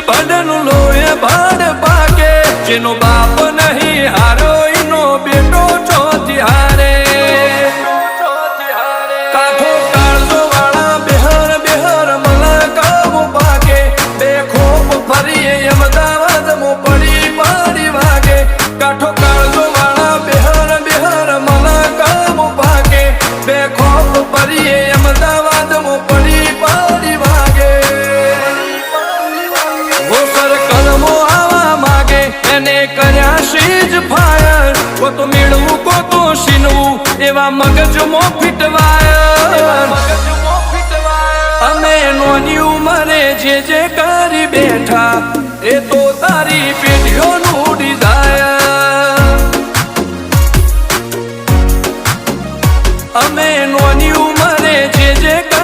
પડનું લોહે ભાડ પાકે જેનો બાપ નહીં હારો એનો બેટો ચોથી હારે કાઠો કાળજો વાળા બેહર બેહર મલકાવો પાકે બે ખોપ ફરીએ અમદાવાદ મો પડી પાડી વાગે કાઠો કાળજો વાળા બેહર બેહર મલકાવો પાકે બે ખોપ ફરીએ અમદાવાદ મો પડી પાડી વાગે એને કર્યા શીજ ફાયર કો તો મેળવું કો તો શીનવું એવા મગજમાં ફીટવાયર અમે નોની ઉંમરે જે કરી બેઠા એ તો